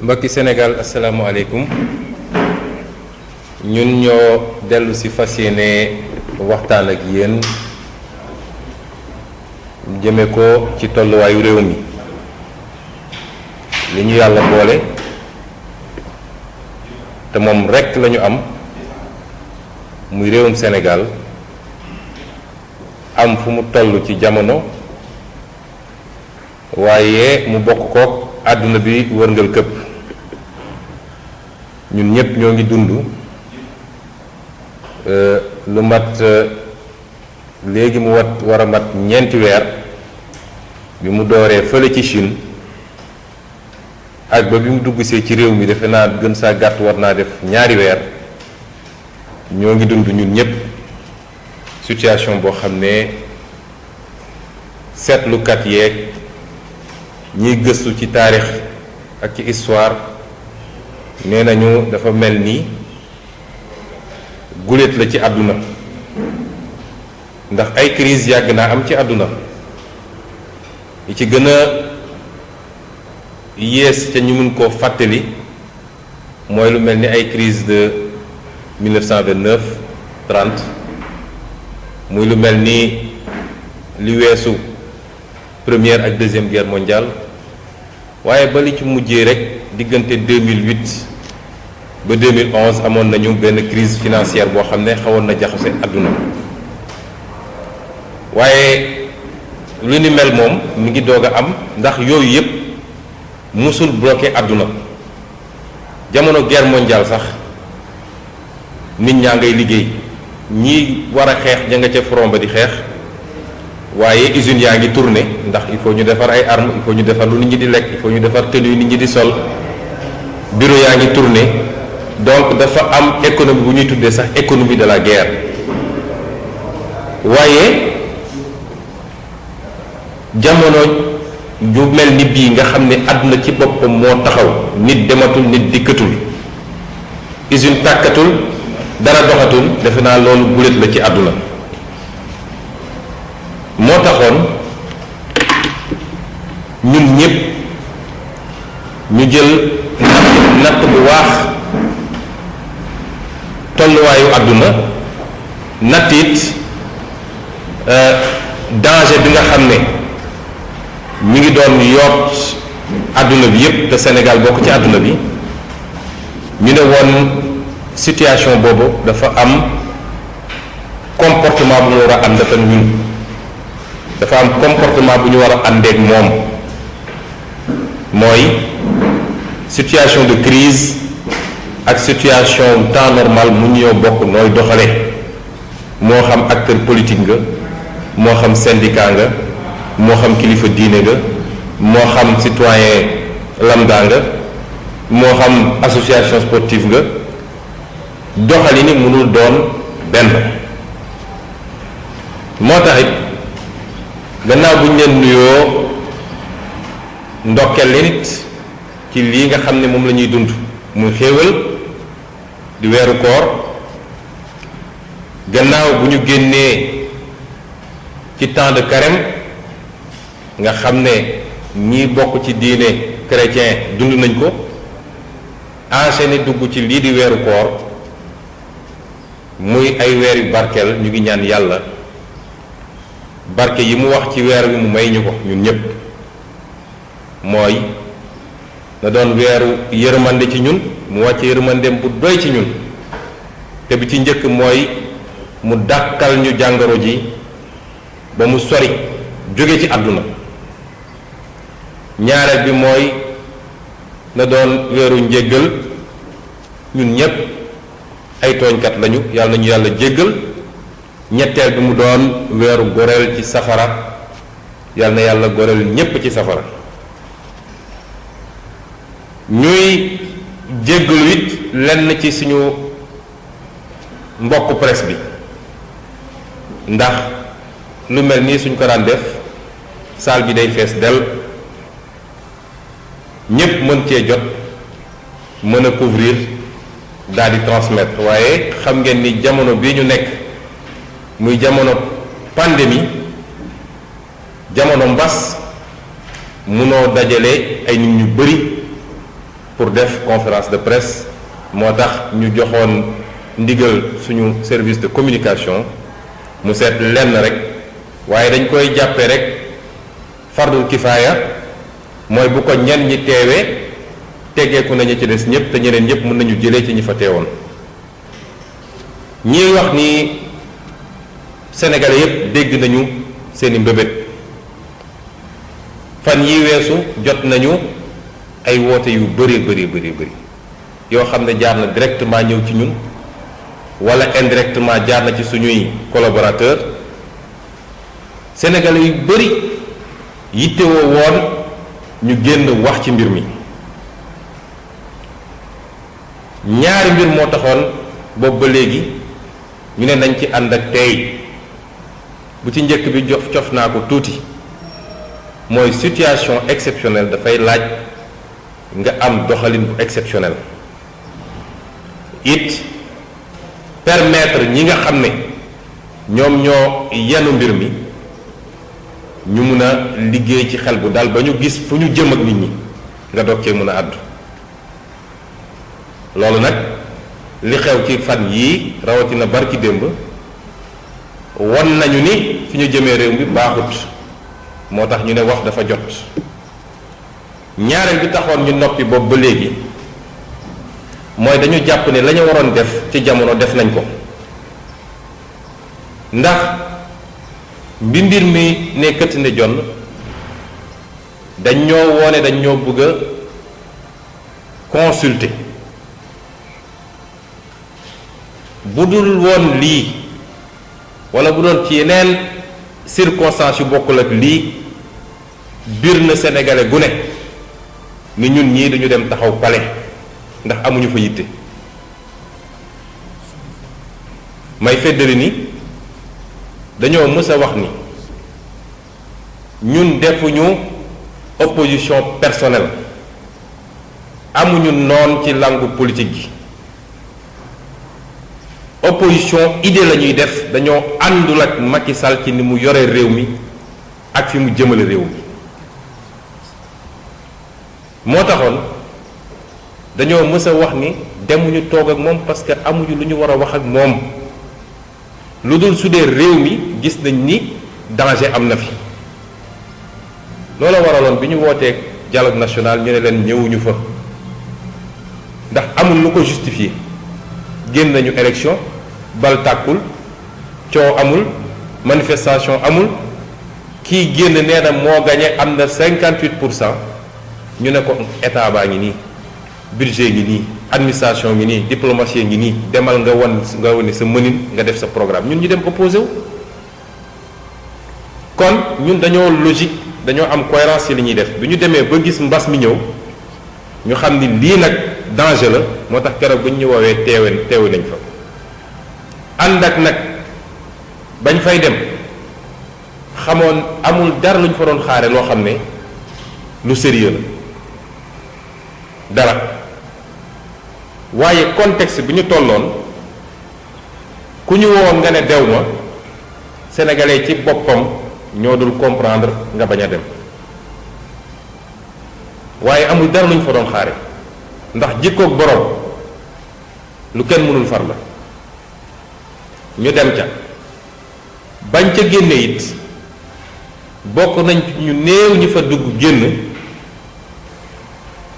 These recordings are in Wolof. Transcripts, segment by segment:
mbokki Sénégal asalaamaaleykum ñun ñoo dellu si fas yéene waxtaan ak yéen jëme ko ci tolluwaayu réew mi li ñu yàlla boole te moom rekk lañu am muy réewum Sénégal am fu mu toll ci jamono waaye mu bokk kook àdduna bi wërngal këpp ñun ñépp ñoo ngi dund lu mat léegi mu war a mat ñeenti weer bi mu dooree fële ci Chine ak ba bi mu duggsee ci réew mi defe naa gën saa gàtt war naa def ñaari weer ñoo ngi dund ñun ñépp situation boo xam ne seetlukat yeeg ñiy gëstu ci taarix ak ci histoire nee nañu dafa mel ni guléet la ci àdduna ndax ay crise yàgg naa am ci àdduna yi ci gën a yées ca ñu mun koo fàttali mooy lu mel ni ay crise de 1929 30 muy lu mel ni li weesu première ak deuxième guerre mondiale waaye ba li ci mujjee rek diggante 2008 ba 2011 amoon nañu benn crise financière boo xam ne xawoon na jaxase àdduna waaye lu ni mel moom mi ngi doog a am ndax yooyu yépp musul bloqué àdduna jamono guerre mondiale sax nit ñaa ngay liggéey ñi war a xeex ña nga ca front ba di xeex waaye usines yaa ngi tourné ndax il faut ñu defar ay armes il faut ñu defar lu nit ñi di lekk il faut ñu defar tenue yu nit ñi di sol bureau yaa ngi tourné donc dafa am économie bu ñuy tuddee sax économie de la guerre waaye jamono ju mel ni bii nga xam ne àdduna ci boppam moo taxaw nit dematul nit dikkatul usine tàkkatul dara doxatul defe naa loolu guléet la ci àdduna moo taxoon ñun ñépp ñu jël natt bu waax tolluwaayu àdduna natt it danger bi nga xam ne mi ngi doon yoot àdduna bi yépp te Sénégal bokk ci àdduna bi ñu ne woon situation boobu dafa am comportement bu ñu war a ànd ak ñun dafa am comportement bu ñu war a àndeek moom mooy situation de crise ak situation temps normal mu ñoo bokk nooy doxale moo xam acteur politique nga moo xam syndicat nga moo xam kilifa diine nga moo xam citoyen lambda nga moo xam association sportive nga doxali ni mënul doon benn moo tax it gannaaw bu ñu leen nuyoo ndokkeel leen it ci lii nga xam ne moom la ñuy dund muy xéewal di weeru koor gannaaw bu ñu génnee ci temps de carême nga xam ne ñi bokk ci diine chrétien dund nañ ko enchaîné dugg ci lii di weeru koor muy ay weer yu barkeel ñu ngi ñaan yàlla barke yi mu wax ci weer wi mu may ñu ko ñun ñépp mooy na doon weeru yërmande ci ñun mu wàcce yërmandeem bu doy ci ñun te bi ci njëkk mooy mu dàkkal ñu jàngoro ji ba mu sori jóge ci àdduna ñaareel bi mooy na doon weeru njéggal ñun ñépp ay tooñkat lañu yàlla nañu yàlla jéggal ñetteel bi mu doon weeru goreel ci safara yàlla na yàlla goreel ñépp ci safara ñuy jéggalu it lenn ci suñu mbokku presse bi ndax lu mel nii suñ ko daan def salle bi day fees del ñépp mën cee jot mën a couvrir daal di transmettre waaye xam ngeen ni jamono bii ñu nekk muy jamono pandémie jamono mbas munoo dajale ay nit ñu bari pour def conférence de presse moo tax ñu joxoon ndigal suñu service de communication mu seet lenn rek waaye dañ koy jàppe rek fardul kifaaya mooy bu ko ñenn ñi teewee teggeeku nañu ci des ñëpp te ñeneen ñëpp mën nañu jëlee ci ñi fa teewoon. ñiy wax ni sénégalais yëpp dégg nañu seeni mbébét fan yi weesu jot nañu ay woote yu bëri yoo xam ne jaar na directement ñëw ci ñun wala indirectement jaar na ci suñuy collaborateur sénégalais yu bëri yittewoo woon ñu génn wax ci mbir mi. ñaari mbir moo taxoon boobu ba léegi ñu ne nañ ci ànd ak tey bu ci njëkk bi cof naa ko tuuti mooy situation exceptionnelle dafay laaj nga am doxalin bu exceptionnel it permettre ñi nga xam ne ñoom ñoo yenu mbir mi ñu mun a liggéey ci xel bu dal ba ñu gis fu ñu jëm ak nit ñi nga doog cee mën a àddu loolu nag li xew ci fan yii rawatina barki démb won nañu ni fi ñu jëmee réew mi baaxut moo tax ñu ne wax dafa jot ñaareel bi taxoon ñu noppi boobu ba léegi mooy dañu jàpp ne la ñu waroon def ci jamono def nañ ko ndax mbir mi ne këtt ne jonn dañ ñoo woone dañ ñoo bëgg a consulter bu dul woon lii wala bu doon ci yeneen circonstances yu bokkul ak lii biir na sénégalais gu ne ni ñun ñii dañu dem taxaw palais ndax amuñu fa yitte may feddali ni dañoo mës a wax ni ñun defuñu opposition personnelle amuñu noon ci langue politique gi opposition idée la ñuy def dañoo àndul ak Macky Sall ci ni mu yore réew mi ak fi mu jëmale réew mi moo taxoon dañoo mës a wax ni demuñu toog ak moom parce que amuñu lu ñu war a wax ak moom lu dul su dee réew mi gis nañ ni danger am na fi loola waraloon bi ñu wootee dialogue national ñu ne leen ñëwuñu fa ndax amul lu ko justifier génn nañu élection bal tàkkul coow amul manifestation amul kii génn nee na moo gagné am na 58% ñu ne ko état baa ngi nii budget ngi nii administration ngi nii diplomatie ngi nii demal nga wane sa mënin nga def sa programme ñun ñu dem opposé wu kon ñun dañoo logique dañoo am cohérence ci li ñuy def bi ñu demee ba gis mbas mi ñëw ñu xam ni lii nag danger la moo tax keroog bu ñu woowee teewe nañ fa ànd ak nag bañ fay dem xamoon amul dara lu ñu fa doon xaare loo xam ne lu sérieux la dara waaye contexte bi ñu tolloon ku ñu wowoon nga ne dew ma sénégalais ci boppam ñoo dul comprendre nga bañ a dem waaye amul dara lu ñu fa doon xaare ndax jikkoog borom lu kenn mënul far la ñu dem ca bañ ca génne it bokk nañ ñu néew ñi fa dugg génn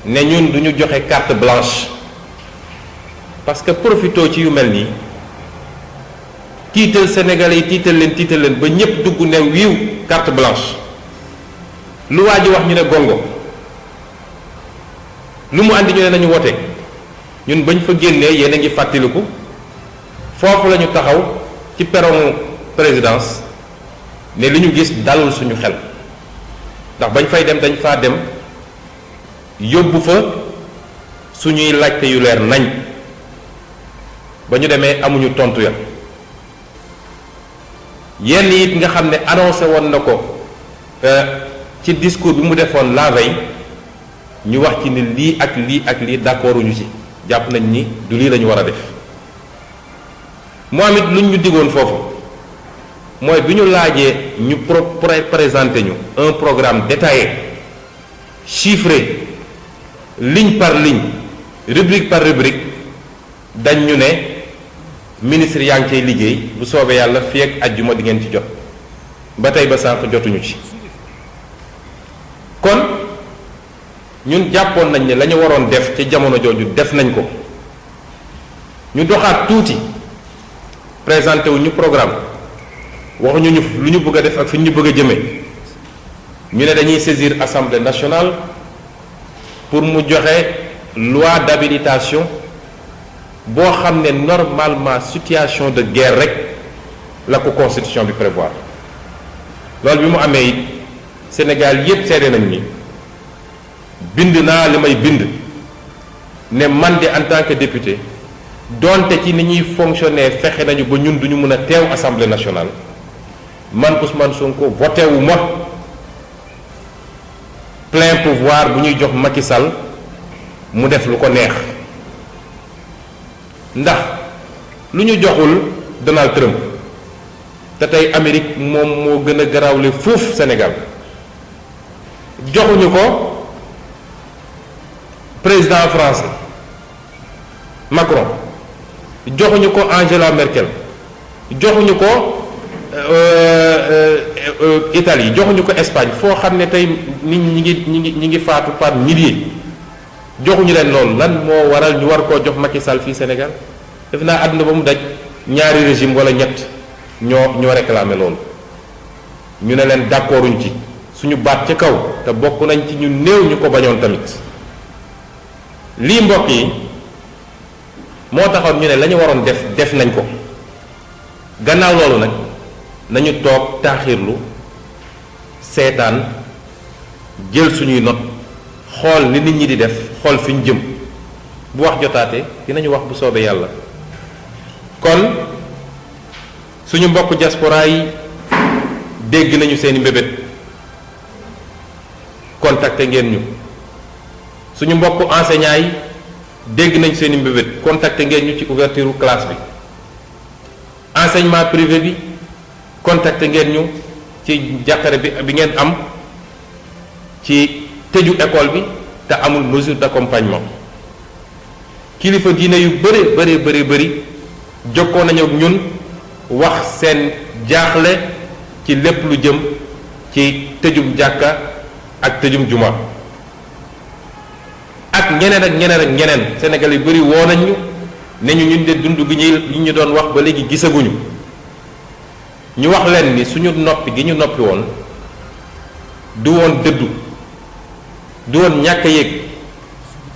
ne ñun duñu joxe carte blanche parce que profitoo ci yu mel nii tiital sénégalais yi tiital leen ba ñépp dugg ne wiiw carte blanche lu waa ji wax ñu ne gongo lu mu andi ñu ne nañu wote ñun bañ fa génnee yéen a ngi fàttaliku foofu la ñu taxaw ci perron présidence ne li ñu gis dalul suñu xel ndax bañ fay dem dañ faa dem yóbbu fa suñuy laajte yu leer nañ ba ñu demee amuñu tontu ya yenn it nga xam ne annoncé woon na ko ci discours bi mu defoon la veille ñu wax ci ni lii ak lii d'accorduñu ci jàpp nañ ni du lii lañu war a def moo am it luñ ñu digoon foofu mooy bi ñu laajee ñu présenté ñu un programme détaillé chiffré ligne par ligne rubrique par rubrique dañ ñu ne ministre yaa ngi cay liggéey bu soobee yàlla fii ak ajjuma di ngeen ci jot ba tey ba sànq jotuñu ci. kon ñun jàppoon nañ ne la ñu waroon def ci jamono jooju def nañ ko ñu doxaat tuuti présenté wu ñu programme waxuñu ñu lu ñu bëgg a def ak fi ñu bëgg a jëmee ñu ne dañuy saisir assemblée nationale pour mu joxe loi d'habilitation boo xam ne normalement situation de guerre rek la ko constitution bi prévoir loolu bi mu amee it Sénégal yépp seede nañ ni bind naa li may bind ne man de en tant que député donte ci ni ñuy fonctionner fexe nañu ba ñun duñu mën a teew assemblée nationale man Ousmane Sonko voté wu ma plein pouvoir bu ñuy jox Macky Sall mu def lu ko neex ndax lu ñu joxul Donald Trump te tey Amérique moom moo gën a garaawle fuuf Sénégal joxuñu ko président français Macron joxuñu ko Angela Merkel joxuñu ko Italie joxuñu ko Espagne foo xam ne tey nit ñi ngi faatu par milliers joxuñu leen loolu lan moo waral ñu war koo jox Macky Sall fii Sénégal def naa àdduna ba mu daj ñaari régime wala ñett ñoo réclamé loolu ñu ne leen d'accorduñ ci suñu baat ca kaw te bokk nañ ci ñu néew ñu ko bañoon tamit lii mbokk yi moo taxoon ñu ne la ñu waroon def nañ ko gannaaw loolu nag nañu toog taaxirlu seetaan jël suñuy not xool ni nit ñi di def xool fi ñu jëm bu wax jotaate dinañu wax bu soobee yàlla kon suñu mbokk diaspora yi dégg nañu seeni mbébét contacté ngeen ñu suñu mbokk enseignants yi dégg nañu seeni mbébét contacté ngeen ñu ci ouverture classe bi enseignement privé bi contacté ngeen ñu ci jàqare bi ngeen am ci tëju école bi te amul mesure d'accompagnement kilifa diine yu bëri jokkoo nañu ak ñun wax seen jaaxle ci lépp lu jëm ci tëjum jàkka ak tëjum juma ak ñeneen Sénégal yu bëri woo nañ ñu ne ñu de dund gi ñu doon wax ba léegi gisaguñu ñu wax leen ni suñu noppi gi ñu noppi woon du woon dëddu du woon ñàkk a yëg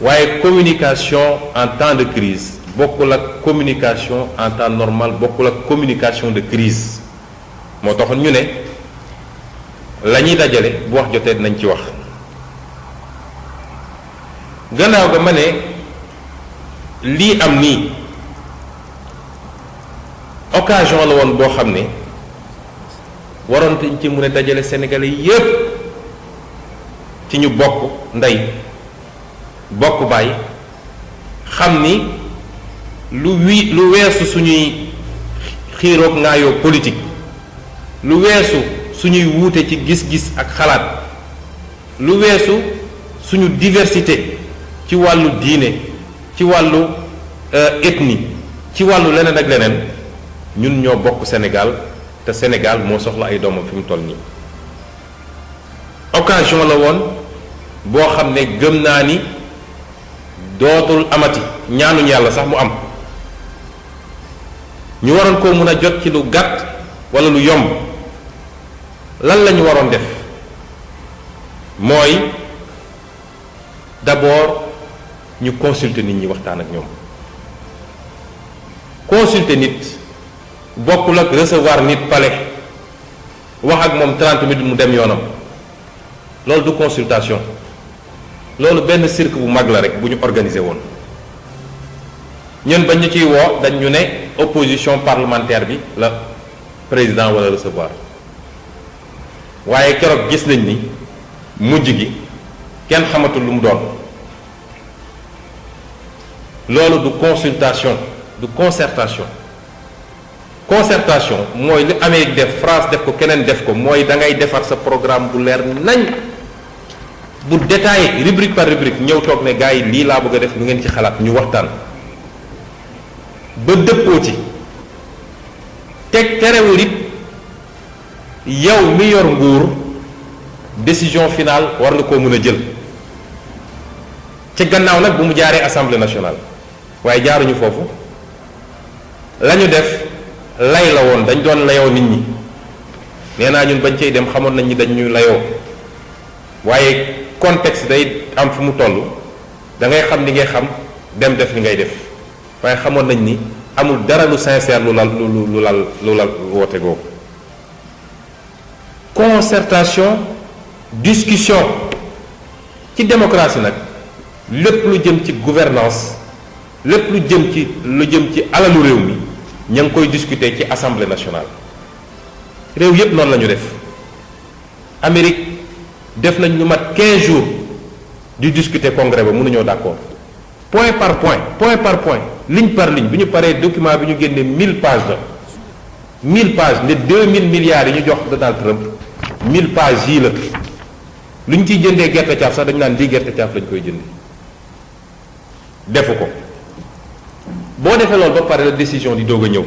waaye communication en temps de crise bokkul ak communication en temps normal bokkul ak communication de crise moo taxoon ñu ne la ñuy dajale bu wax jotee nañ ci wax gannaaw ga ma ne lii am nii occasion la woon boo xam ne waroon nañ ci mën a dajale Sénégalais yépp ci ñu bokk ndey bokk baay xam ni lu weesu suñuy xiiroog ngaayoo politique lu weesu suñuy wuute ci gis-gis ak xalaat lu weesu suñu diversité ci wàllu diine ci wàllu ethnie ci wàllu leneen ak leneen ñun ñoo bokk Sénégal te Sénégal moo soxla ay doomam fi mu toll nii occasion la woon boo xam ne gëm naa ni dootul amati ñaanuñ yàlla sax mu am ñu waroon koo mën a jot ci lu gàtt walla lu yomb lan la ñu waroon def mooy d'abord ñu consulter nit ñi waxtaan ak ñoom consulter nit bokkul ak recevoir nit palais wax ak moom 30 minutes mu dem yoonam loolu du consultation loolu benn cirque bu mag la rek bu ñu organisé woon ñun bañ ñu ciy woo dañ ñu ne opposition parlementaire bi la président wala recevoir waaye keroog gis nañ ni mujj gi kenn xamatul lu mu doon loolu du consultation du concertation concertation mooy li Amérique def France def ko keneen def ko mooy da ngay defar sa programme bu leer nañ bu détaillé rubrique par rubrique ñëw toog ne gars yi lii laa bëgg a def lu ngeen ci xalaat ñu waxtaan ba dëppoo ci teg terewul it yow mi yor nguur décision finale war nga koo mën a jël ci gannaaw nag bu mu jaaree assemblée nationale waaye jaaruñu foofu la ñu def lay la woon dañ doon layoo nit ñi nee naa ñun bañ cay dem xamoon nañ ni dañ ñu layoo waaye contexte day am fu mu toll da ngay xam li ngay xam dem def li ngay def waaye xamoon nañ ni amul dara lu sincère lu lal woote googu concertation discussion ci démocratie nag lépp lu jëm ci gouvernance lépp lu jëm ci alalu réew mi ña ngi koy discuter ci assemblée nationale réew yépp noonu la ñu def Amérique def nañ lu mat 15 jours di discuter congrès ba mënuñoo d'accord point par point ligne par ligne bi ñu paree document bi ñu génnee 1000 pages la 1000 pages ne 2000 milliards yi ñu jox Donald Trump 1000 pages yii la lu ñu ciy jëndee gerte caaf sax dañu naan lii gerte caaf lañ koy jëndee defu ko boo defee loolu ba pare la décision di doog a ñëw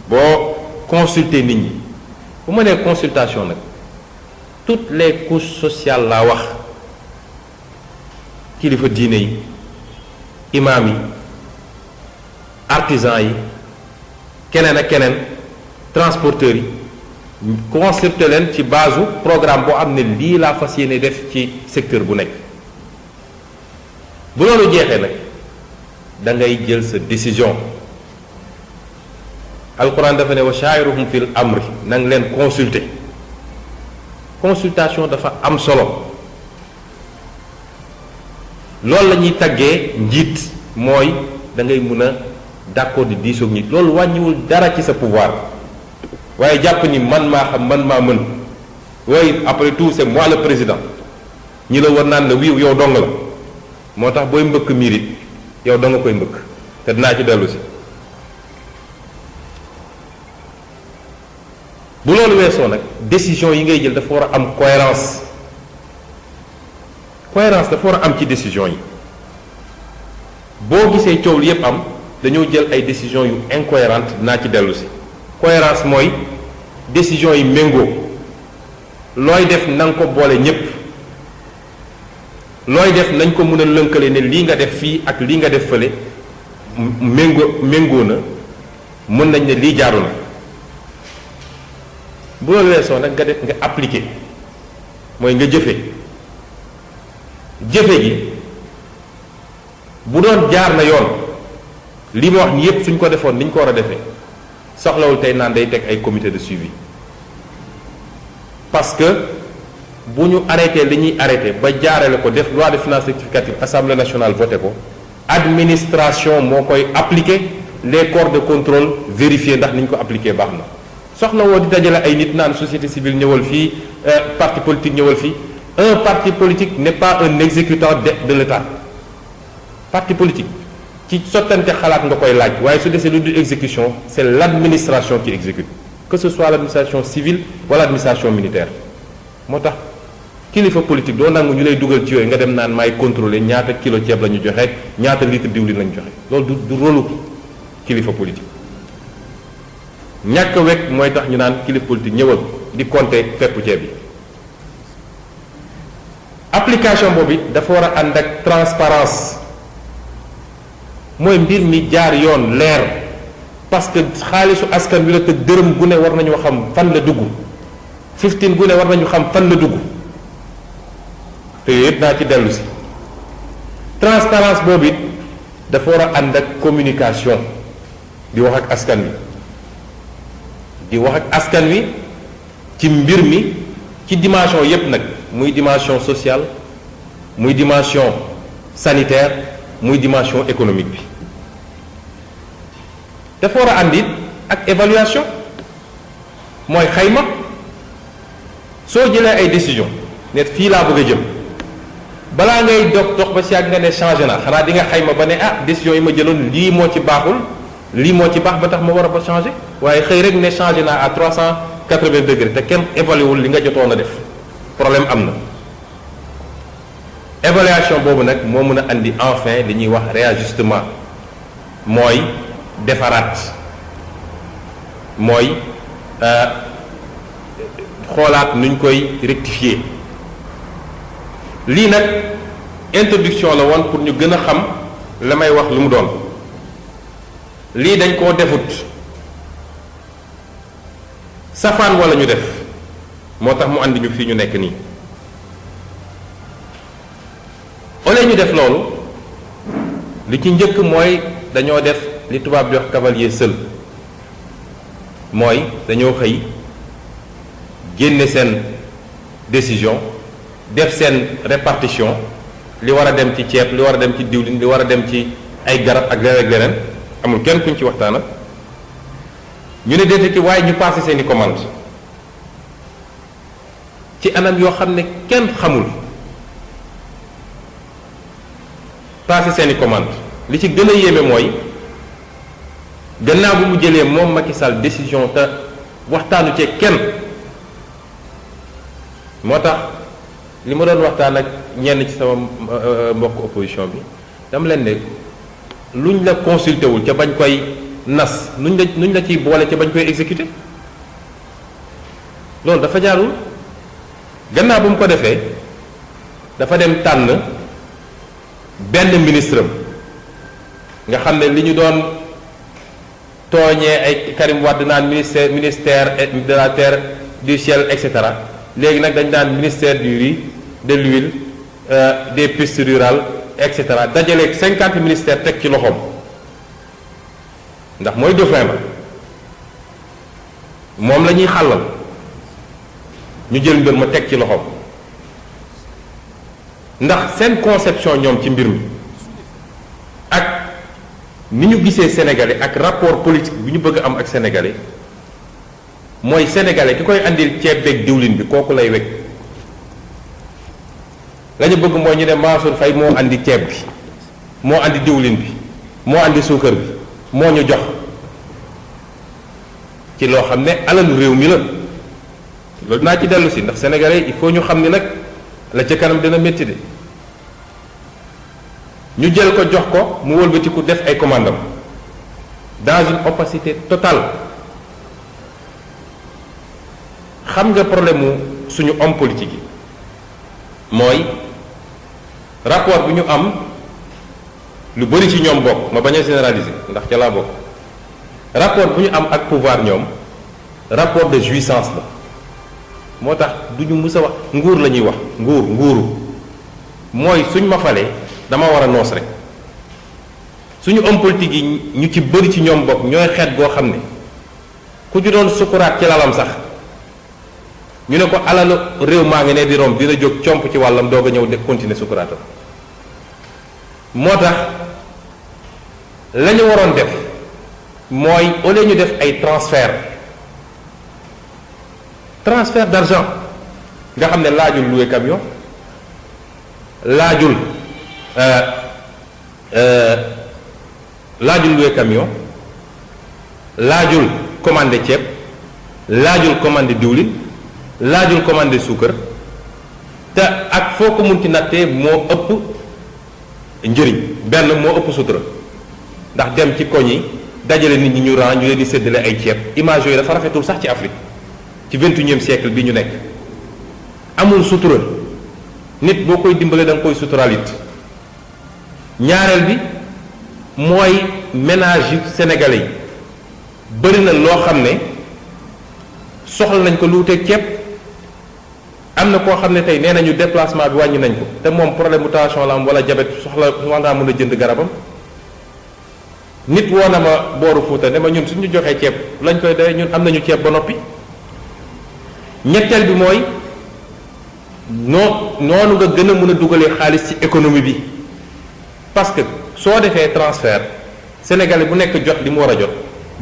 boo consulter nit ñi bu ma nee consultation nag toutes les couches sociales laa wax kilifa diine yi imaam yi artisan yi keneen ak keneen transporteurs yi consulter leen ci base programme boo am ne lii laa fas yéene def ci secteur bu nekk bu loolu jeexee nag da ngay jël sa décision alquran dafa ne wa shaa'iruhum fil amri na nga leen consulter consultation dafa am solo loolu la ñuy taggee njiit mooy da ngay mun a d'accord di diisoog nit loolu wàññiwul dara ci sa pouvoir waaye jàpp ni man maa xam man maa mën waaye après tout c'est moi le président ñi la war naan la wiiw yow dong la moo tax booy mbëkk miir it yow dong nga koy mbëkk te dinaa ci dellu si bu loolu weesoo nag décision yi ngay jël dafa war a am cohérence dafa war a am ci décision yi boo gisee coow li yépp am dañoo jël ay décisions yu incohérentes dinaa ci dellu si cohérence mooy décision yi méngoo looy def na nga ko boole ñépp looy def nañ ko mën a lënkale ne lii nga def fii ak lii nga def fële méngoo na mën nañ ne lii jaaru na bu loolu weesoo nag nga def nga appliquer mooy nga jëfe gi bu doon jaar na yoon li ma wax ni yépp suñ ko defoon ni ñu ko war a defee soxlawul tey naan day teg ay comité de suivi parce que bu ñu arrêté li ñuy arrêté ba jaarale ko def loi de finances rectificative assemblée nationale voté ko administration moo koy appliquer les corps de contrôle vérifier ndax ni ñu ko appliqué baax na soxla woo di dajale ay nit naan société civile ñëwal fii parti politique ñëwal fii un parti politique n'est pas un exécutant de l'État parti politique ci sottante xalaat nga koy laaj waaye su desee lu du exécution c'est l'administration qui exécute que ce soit l'administration civile wala l'administration militaire moo tax kilifa politique doo nangu ñu lay dugal ci yooyu nga dem naan maay contrôler ñaata kilo ceeb la ñu joxe ñaata litre diwlin la ñu joxe loolu du rôlu kilifa politique ñàkk wekk mooy tax ñu naan kilifa politique ñëwal di compter peppu ceeb yi application boobu dafa war a ànd ak transparence mooy mbir mi jaar yoon leer parce que xaalisu askan wi la te dërëm gu ne war nañoo xam fan la dugg 15 gu ne war nañu xam fan la dugg te yëpp naa ci dellu si transparence boobu it dafa war a ànd ak communication di wax ak askan wi di wax ak askan wi ci mbir mi ci dimension yépp nag muy dimension sociale muy dimension sanitaire muy dimension économique bi dafa war a ànd it ak évaluation mooy xayma soo jëlee ay décision ne fii laa bëgg a jëm balaa ngay dox ba si yàgg nga ne changé na xanaa di nga xayma ba ne décision yi ma jëloon lii moo ci baaxul lii moo ci baax ba tax ma war a ba changé waaye xëy rek ne changé naa à 380 degrés te kenn évalué wul li nga jotoon a def problème am na évaluation boobu nag moo mën a andi enfin li ñuy wax réajustement mooy defaraat mooy xoolaat nuñ koy rectifier lii nag introduction la woon pour ñu gën a xam la may wax lu mu doon lii dañ koo defut safaan wala ñu def moo tax mu andi ñu fii ñu nekk nii ole ñu def loolu li ci njëkk mooy dañoo def li tubaab di wax cavalier seul mooy dañoo xëy génne seen décision def seen répartition li war a dem ci ceeb li war a dem ci diwlin li war a dem ci ay garab ak leneen ak leneen amul kenn kuñ ci waxtaan ak ñu ne déete ki waaye ñu passé seeni commande ci anam yoo xam ne kenn xamul passé seeni commande li ci gën a yéeme mooy gannaaw bu mu jëlee moom Macky Sall décision te waxtaanu ci kenn moo tax li ma doon waxtaan ak ñenn ci sama mbokk opposition bi dama leen ne luñ la consulté wul ca bañ koy nas nuñ la ciy boole ca bañ koy exécuter loolu dafa jaarul gannaaw bu mu ko defee dafa dem tànn benn ministre am nga xam ne li ñu doon tooñee ay Karim Wade naan ministère de la terre du ciel et cetera léegi nag dañ daan ministère du riz de l'huile des pistes rurales et cetera dajaleeg 50 ministères teg ci loxoom ndax mooy dauphin ba moom la ñuy xàllal ñu jël mbir ma teg ci loxoom ndax seen conception ñoom ci mbir mi ak ni ñu gisee sénégalais ak rapport politique bi ñu bëgg am ak sénégalais mooy sénégalais ki koy andil ceeb beeg diwlin bi kooku lay wekk la ñu bëgg mooy ñu ne Mansour Faye moo andi ceeb bi moo andi diwlin bi moo andi suukar bi moo ñu jox ci loo xam ne alalu réew mi la loolu naa ci dellu si ndax sénégalais il faut ñu xam ni nag la ca kanam dina métti de ñu jël ko jox ko mu wëlbatiku def ay commandam dans une opacité totale xam nga problème mu suñu homme politique yi mooy rapport bi ñu am lu bari ci ñoom bokk ma bañ a généraliser ndax ca laa bokk rapport bu ñu am ak pouvoir ñoom rapport de jouissance la moo tax du ñu mus a wax nguur la ñuy wax nguuru mooy suñ ma falee dama war a noos rek suñu homme politique yi ñu ci bëri ci ñoom bokk ñooy xeet goo xam ne ku ju doon sukuraat ci lalam sax ñu ne ko alalu réew maa ngi ne di romb dina jóg comp ci wàllam doog a ñëw de continuer sukuraatam moo tax la ñu waroon def mooy au lieu ñu def ay transfert d'argent nga xam ne laajul louer camion laajul louer camion laajul commandé ceeb laajul commandé diwlin laajul commandé suukar te ak foo ko munti nattee moo ëpp njëriñ benn moo ëpp sutura ndax dem ci koñ yi dajale nit ñi ñu ran ñu leen di séddale ay ceeb image yooyu dafa rafetul sax ci Afrique ci 21e siècle bi ñu nekk amul sutura nit boo koy dimbale da nga koy suturalit ñaareel bi mooy ménage yu sénégalais yi bëri na loo xam ne soxla nañ ko lu wuteeg ceeb am na koo xam ne tey nee nañu déplacement bi wàññi nañ ko te moom problème mu tension la am wala diabète soxla war naa mën a jënd garabam nit woo na ma booru Fuuta ne ma ñun suñu joxee ceeb lañ koy doyee ñun am nañu ceeb ba noppi ñetteel bi mooy noonu nga gën a mën a dugalee xaalis ci économie bi parce que soo defee transfert sénégalais bu nekk jot li mu war a jot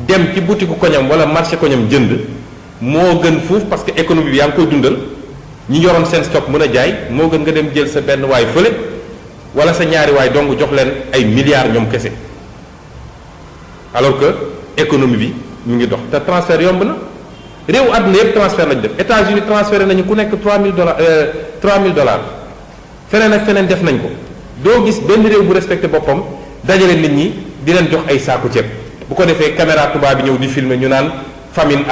dem ci boutique koñam wala marché koñam jënd moo gën fuuf parce que économie bi yaa ngi koy dundal ñi yoroon seen stock mën a jaay moo gën nga dem jël sa benn waay fële wala sa ñaari waay dong jox leen ay milliards ñoom kese alors que économie bi mu ngi dox te transfert yomb na réewu àdduna yëpp transfert lañu def États-Unis transféré nañu ku nekk $3000 $3000 feneen ak feneen def nañ ko doo gis benn réew bu respecté boppam dajale nit ñi di leen jox ay saaku ceeb bu ko defee caméra tubaab bi ñëw di filmer ñu naan famine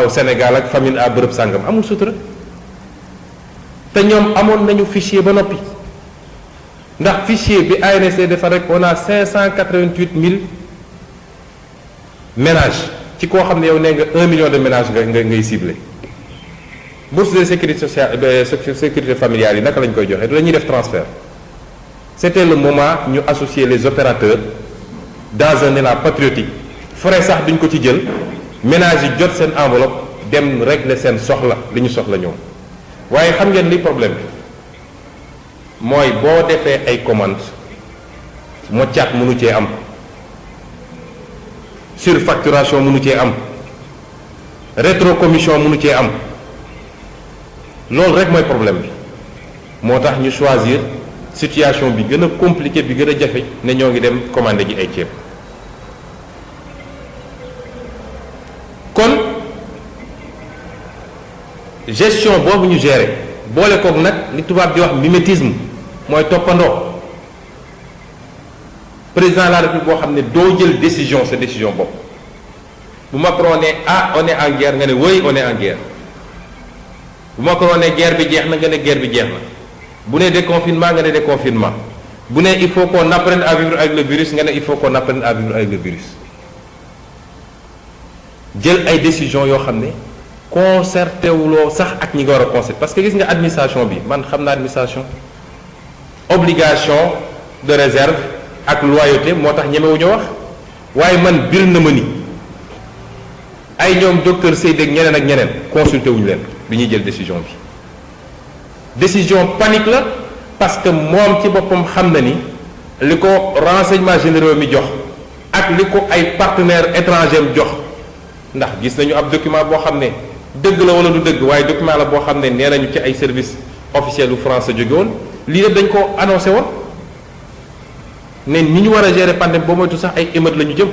au Sénégal ak famine à bërëb sàngam amul sutura te ñoom amoon nañu fichier ba noppi ndax fichier bi ANSD dafa rek on a 588 000 ménages ci koo xam ne yow nee nga 1 million de ménages ngay ciblé bourse de sécurité sociale sécurité familiale yi naka lañ koy joxe dañuy def transfert c'était le moment ñu associer les opérateurs dans un élan patriotique frais sax duñ ko ci jël ménages yi jot seen enveloppe dem régler seen soxla li ñu soxla ñoom waaye xam ngeen li problème bi mooy boo defee ay commande moccaat mënu cee am surfacturation mënu cee am rétrocommission mënu cee am loolu rek mooy problème bi moo tax ñu choisir situation bi gën a compliqué bi gën a jafe ne ñoo ngi dem commandé ji ay ceeb kon gestion boobu ñu gérer boole koog nag li tubaab di wax mimétisme mooy toppandoo président de la République boo xam ne doo jël décision sa décision bopp bu Macron ne ah on est en guerre nga ne oui on est en guerre bu Macron ne guerre bi jeex na nga ne guerre bi jeex na bu ne déconfinement nga ne déconfinement bu ne il faut qu'on apprenne à vivre avec le virus nga ne il faut qu'on apprenne à vivre avec le virus jël ay décision yoo xam ne concerté wuloo sax ak ñi nga war a concerté parce que gis nga administration bi man xam naa administration obligation de réserve ak loyauté moo tax ñemewuñu wax waaye man bir na ma ni ay ñoom docteur Seydi ak ñeneen ak ñeneen consulté wuñu leen bi ñuy jël décision bi décision panique la parce que moom ci boppam xam na ni li ko renseignements généraux mi jox ak li ko ay partenaires étrangers jox ndax gis nañu ab document boo xam ne dëgg la wala du dëgg waaye document la boo xam ne nee nañu ci ay service officiel u France jóge woon lii yëpp dañ ko annoncé woon ne ni ñu war a gérer pandémie boo moytu sax ay émeutes la ñu jëm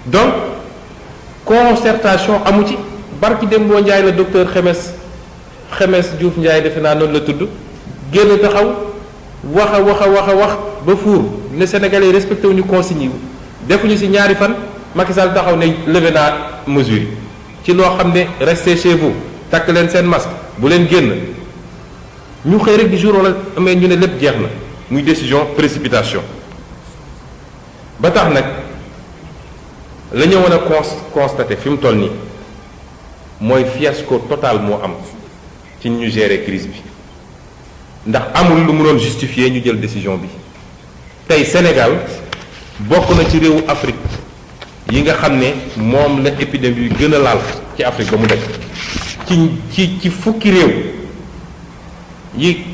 donc concertation amu ci barki Dembo Ndiaye la docteur Xemes Diouf Ndiaye defe naa noonu la tudd génn taxaw wax a wax ba fuur ne Sénégalais yi respecté wuñu consignes yi defuñu ci ñaari fan Macky Sall taxaw ne levé naa mesure yi ci loo xam ne restez chez vous takk leen seen masque bu leen génn ñu xëy rek di jour wala amee ñu ne lépp jeex na muy décision précipitation ba tax nag la ñëwoon a constaté fi mu toll nii mooy fiasco total moo am ci ñu gérer crise bi ndax amul lu mënoon justifier ñu jël décision bi tey Sénégal bokk na ci réewu Afrique yi nga xam ne moom la épidémie bi gën a laal ci Afrique ba mu def ci fukki réew yi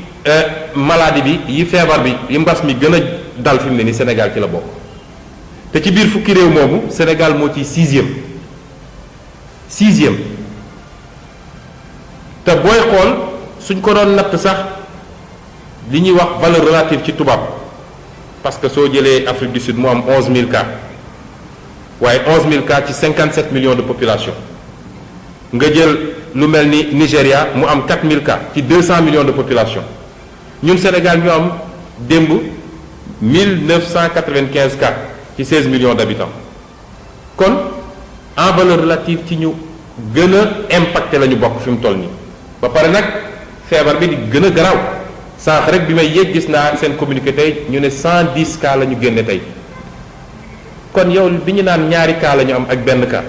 maladie bi yi feebar bi yi mbas mi gën a dal fi mu ne ni Sénégal ci la bokk te ci biir fukki réew moomu Sénégal moo ci sixième te booy xool suñ ko doon natt sax li ñuy wax valeur relative ci tubaab parce que soo jëlee Afrique du Sud mu am 11000 cas waaye 11000 cas ci 57 millions de population nga jël lu mel ni Nigéria mu am 4000 cas ci 200 millions de population ñun Sénégal ñu am démb 1995 cas ci 16 millions d'habitants kon en valeur relative ci ñu gën a impacté la ñu bokk fi mu toll nii ba pare nag feebar bi di gën a garaaw sànq rek bi may yéeg gis naa seen communiqué tey ñu ne 110 cas la ñu génne tey kon yow bi ñu naan ñaari cas la ñu am ak benn cas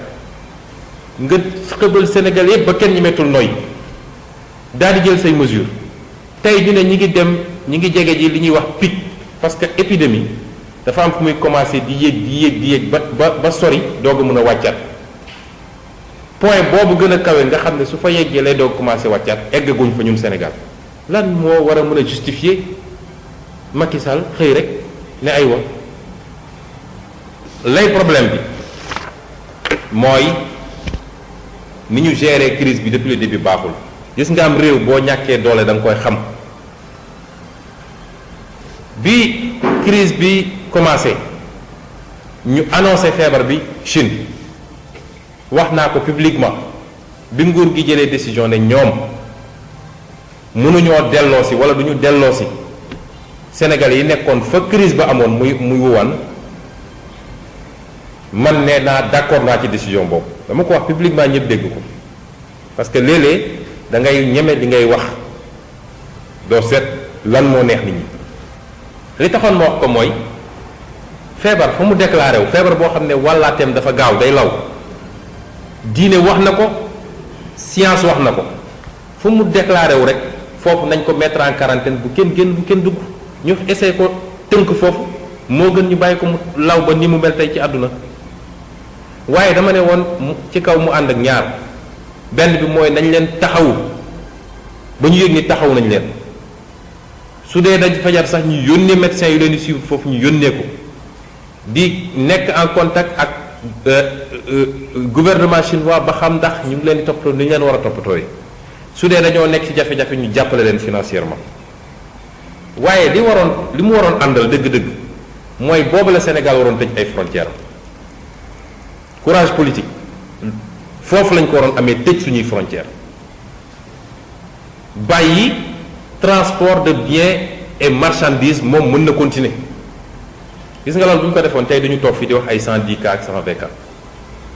nga xëbal Sénégal yëpp ba kenn ñi mettul noy daal di jël say mesures tey ñu ne ñi ngi jege ji li ñuy wax pic parce que épidémie dafa am fu muy commencer di yéeg ba sori doog a mën a wàccaat point boobu gën a kawe nga xam ne su fa yeggee lay doog commencer wàccaat eggaguñ fa ñun Sénégal lan moo war a mën a justifier Macky Sall xëy rek ne aywa lay problème bi mooy ni ñu gérer crise bi depuis le début baaxul gis nga am réew boo ñàkkee doole da nga koy xam bi crise bi commencé ñu annoncé feebar bi Chine wax naa ko publiquement bi nguur gi jëlee décision ne ñoom mënuñoo delloosi wala du ñu delloosi Sénégal yi nekkoon fa crise ba amoon muy wuwaan man ne naa d'accord naa ci décision boobu dama ko wax publiquement ñëpp dégg ko parce que léeg-léeg da ngay ñeme li ngay wax doo seet lan moo neex nit ñi li taxoon ma wax ko mooy feebar fa mu déclaré wu feebar boo xam ne wàllaateem dafa gaaw day law diine wax na ko science wax na ko fu mu déclaré wu rek foofu nañ ko mettre en quarantaine bu kenn génn bu kenn dugg ñu essayé ko tënk foofu moo gën ñu bàyyi ko mu law ba ni mu mel tey ci àdduna waaye dama ne woon ci kaw mu ànd ak ñaar benn bi mooy nañ leen taxawu ba ñu yëg ni taxaw nañ leen su dee dañ fajar sax ñu yónnee médecins yu leen di suivre foofu ñu yónnee ko di nekk en contact ak gouvernement chinois ba xam ndax ñu ngi leen di toppatoo ni ñu leen war a toppatooy su dee dañoo nekk ci jafe-jafe ñu jàppale leen financièrement waaye li mu waroon àndal dëgg-dëgg mooy boobu la Sénégal waroon tëj ay frontières courage politique foofu lañ ko waroon amee tëj suñuy frontières bàyyi transport de biens et marchandises moom mën na continuer gis nga loolu bu ñu ko defoon tey duñu toog fii di wax ay 110 cas ak 120 cas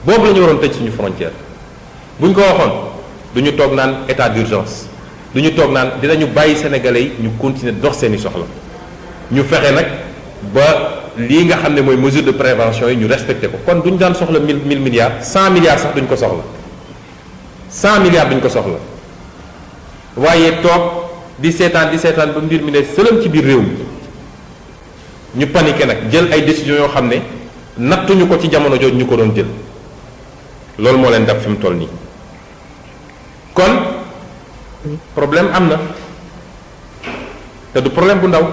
boobu la ñu waroon tëj suñu frontière bu ñu ko waxoon duñu toog naan état d'urgence duñu toog naan dinañu bàyyi sénégalais yi ñu continuer dox seeni soxla ñu fexe nag ba lii nga xam ne mooy mesure de prévention yi ñu respecté ko kon duñu daan soxla 1000 milliards 100 milliards sax duñ ko soxla 100 milliards duñ ko soxla waaye toog di seetaan ba mbir mi ne sëlëm ci biir réew mi ñu paniqué nag jël ay décisions yoo xam ne nattuñu ko ci jamono jooju ñu ko doon jël loolu moo leen def fi mu toll nii kon problème am na te du problème bu ndaw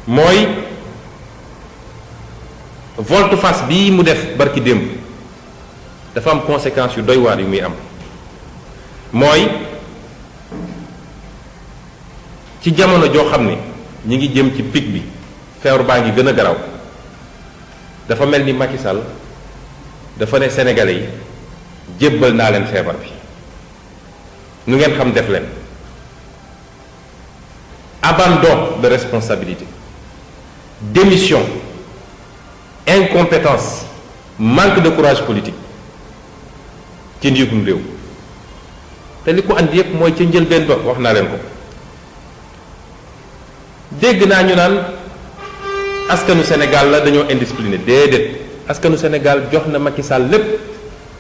mooy volte-face bii mu def barki démb dafa am conséquences yu doy waar yu muy am mooy ci jamono joo xam ne ñi ngi jëm ci pic bi feebar baa ngi gën a garaw dafa mel ni Macky Sall dafa ne Sénégalais yi jébbal naa leen feebar bi nu ngeen xam def leen abandon de responsabilité démission incompétence manque de courage politique ci njiitum réew te li ko andi yëpp mooy ca njëlbeen ba wax naa leen ko dégg naa ñu naan askanu Sénégal la dañoo indiscipliné déedéet askanu Sénégal jox na Macky Sall lépp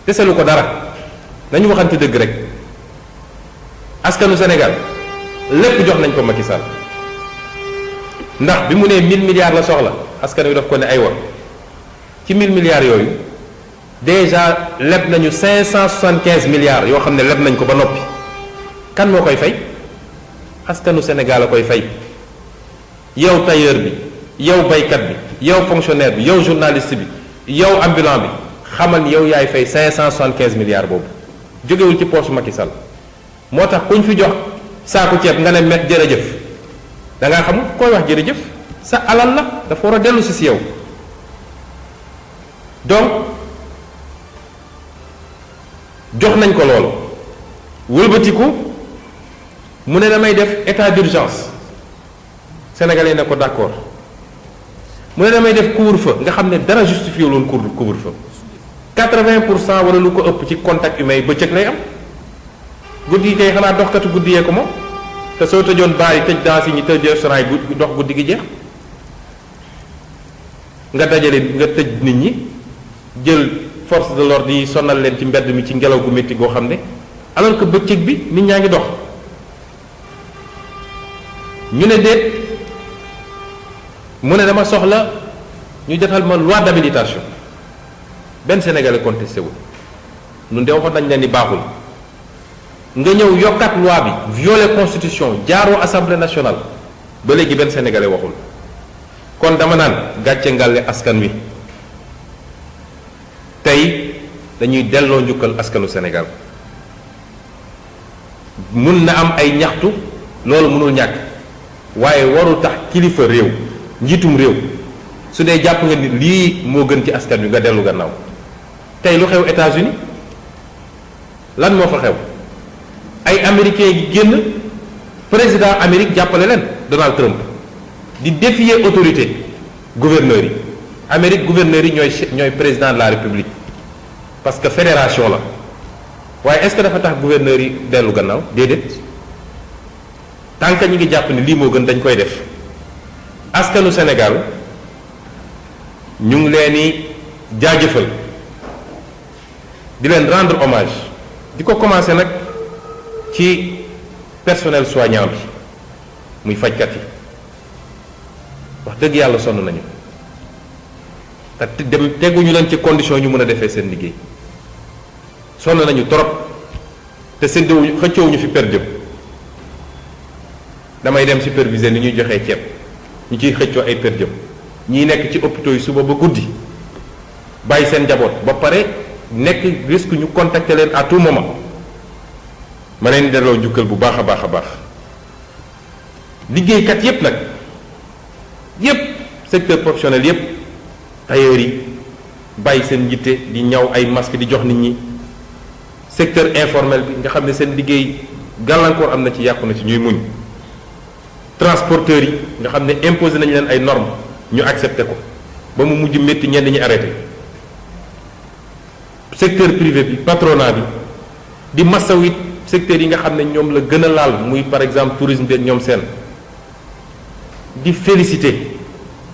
deselu ko dara nañu waxante dëgg rek askanu Sénégal lépp jox nañ ko Macky Sall ndax bi mu nee 1000 milliards la soxla askan wi daf ko ne ay wax ci 1000 milliards yooyu déjà leb nañu 575 milliards yoo xam ne leb nañ ko ba noppi kan moo koy fay askanu Sénégal a koy fay yow tailleur bi yow baykat bi yow fonctionnaire bi yow journaliste bi yow ambulant bi xamal ni yow yaay fay 575 milliards boobu jógewul ci poche Macky Sall moo tax kuñ fi jox saaku ceeb nga ne met jërëjëf da ngaa xamul koy wax jërëjëf sa alal la dafa war a dellu si yow donc jox nañ ko loolu wëlbatiku mu ne damay def état d'urgence sénégalais ne ko d'accord mu ne damay def couvre-feu nga xam ne dara justifié loon couvre-feu 80% wala lu ko ëpp ci contact humain yi bëccëg lay am guddi yi kay xanaa doxkatu guddi yee ko moom te soo tëjoon baar yi tëj danse yi ñu tëj restaurant yi dox guddi gi jeex nga dajale nga tëj nit ñi jël force de l'ordre yi sonal leen ci mbedd mi ci ngelaw gu métti goo xam ne alors que bëccëg bi nit ñaa ngi dox ñu ne déet mu ne dama soxla ñu defal ma loi d'habilitation benn sénégalais contesté wul ñun de waxoon nañ leen ni baaxul nga ñëw yokkat loi bi violer constitution jaaroo assemblée nationale ba léegi benn sénégalais waxul kon dama naan gàcce ngàlle askan wi tey dañuy delloo njukkal askanu Sénégal mun na am ay ñaxtu loolu mënul ñàkk waaye warul tax kilifa réew njiitum réew su dee jàpp nga ni lii moo gën ci askan wi nga dellu gannaaw tey lu xew États-Unis lan moo fa xew ay américains yi génn président Amérique jàppale leen Donald Trump di défier autorité gouverneurs yi. Amérique gouverneurs yi ñooy président de la République parce que fédération la waaye est-ce que dafa tax gouverneurs yi dellu gannaaw déedéet tant que ñi ngi jàpp ni lii moo gën dañ koy def. askanu Sénégal ñu ngi leen di jaajëfal di leen rendre hommage di ko commencer nag ci personnel soignant bi muy fajkat yi wax dëgg yàlla sonn nañu te dem teguñu leen ci condition ñu mën a defee seen liggéey sonn nañu trop te séddewuñu xëccoowuñu fi per jëm damay dem superviser ni ñuy joxee ceeb ñu ciy xëccoo ay per jëm ñiy nekk ci hôpitaux yi suba ba guddi bàyyi seen njaboot ba pare nekk risque ñu contacter leen à tout moment ma leen delloo njukkal bu baax a baax a baax liggéeykat yépp nag yépp secteur professionnel yépp tailleurs yi bàyyi seen yitte di ñaw ay masque di jox nit ñi secteur informel bi nga xam ne seen liggéey gàllankoor am na ci yàqu na ci ñuy muñ transporteurs yi nga xam ne imposé nañ leen ay normes ñu accepté ko ba mu mujj métti ñenn ñi arrêté secteur privé bi patronat bi di masaw it secteurs yi nga xam ne ñoom la gën a laal muy par exemple tourisme bi ñoom seen di féliciter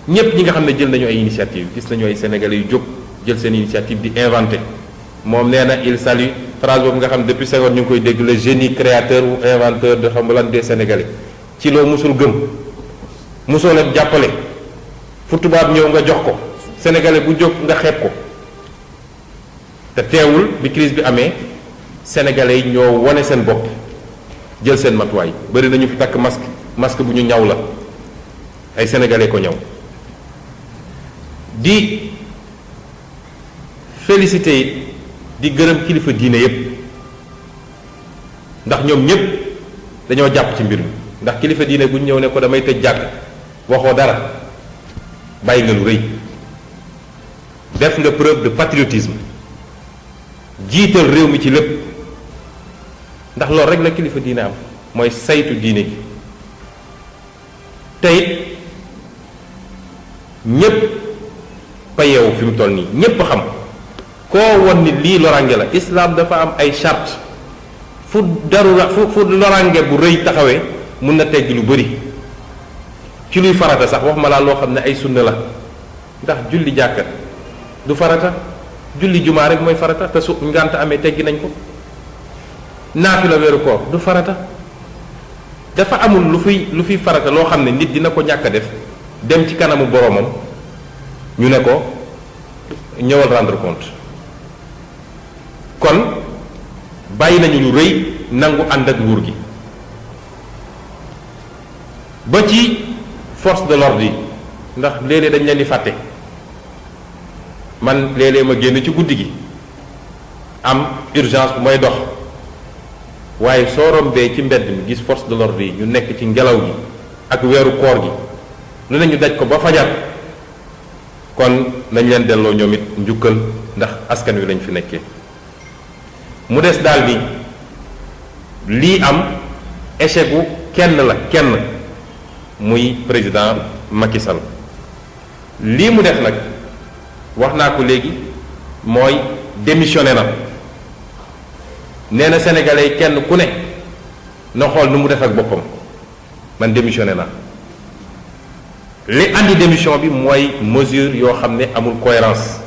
ñépp ñi nga xam ne jël nañu ay initiative gis nañu ay sénégalais yu jóg jël seen initiative di inventer moom nee na il salue phrase boobu nga xam ne depuis Senghor ñu ngi koy dégg le génie créateur ou inventeur de xam lan des sénégalais ci loo musul gëm musoo leen jàppale fu tubaab ñëw nga jox ko sénégalais bu jóg nga xeeb ko te teewul bi crise bi amee sénégalais yi ñoo wone seen bopp jël seen matuwaay bari nañu fi takk masque bu ñu ñaw la ay sénégalais ko ñaw di félicité it di gërëm kilifa diine yépp ndax ñoom ñépp dañoo jàpp ci mbir mi ndax kilifa diine bu ñu ñëw ne ko damay tëj jàkk waxoo dara bàyyi nga lu rëy def nga preuve de patriotisme jiital réew mi ci lépp ndax loolu rek la kilifa diine am mooy saytu diine gi te it ñépp payeewu fi mu toll nii ñépp xam koo won ni lii lorange la islam dafa am ay charte fu darura fu lorange bu rëy taxawee mun na teggi lu bari ci luy farata sax wax ma laa loo xam ne ay sunna la ndax julli jàkka du farata julli jumaa rek mooy farata te su ngànt amee teggi nañ ko naafila weeru koor du farata dafa amul lu fiy farata loo xam ne nit dina ko ñàkk a def dem ci kanamu boroomam ñu ne ko ñëwal rendre compte kon bàyyi nañu lu rëy nangu ànd ak nguur gi ba ci force de l'ordre yi ndax léeg-léeg dañ leen di fàtte man léeg-léeg ma génn ci guddi gi am urgence bu may dox waaye soo rombee ci mbedd mi gis force de l'ordre yi ñu nekk ci ngelaw gi ak weeru koor gi lu ne ñu daj ko ba fajar kon nañ leen delloo ñoom it njukkal ndax askan wi lañ fi nekkee mu des daal bi lii am échec gu kenn la kenn muy président Macky Sall lii mu def nag wax naa ko léegi mooy démissionné na nee na sénégalais yi kenn ku ne na xool nu mu def ak boppam man démissionné na li andi démission bi mooy mesure yoo xam ne amul cohérence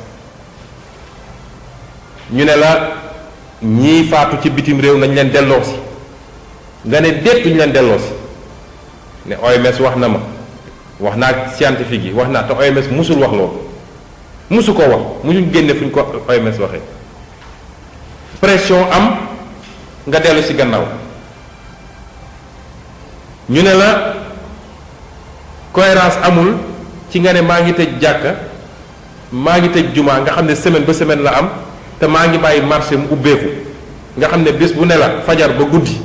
ñu ne la ñii faatu ci bitim réew nañ leen delloosi nga ne déet duñ leen delloosi ne OMS wax na ma wax naa scientifique yi wax naa te OMS musul wax loolu musu ko wax musuñ génne fuñ ko OMS waxee pression am nga dellu ci gannaaw ñu ne la cohérence amul ci nga ne maa ngi tëj jàkka maa ngi tëj jumaa nga xam ne semaine ba semaine la am te maa ngi bàyyi marché mu ubbeeku nga xam ne bés bu ne la fajar ba guddi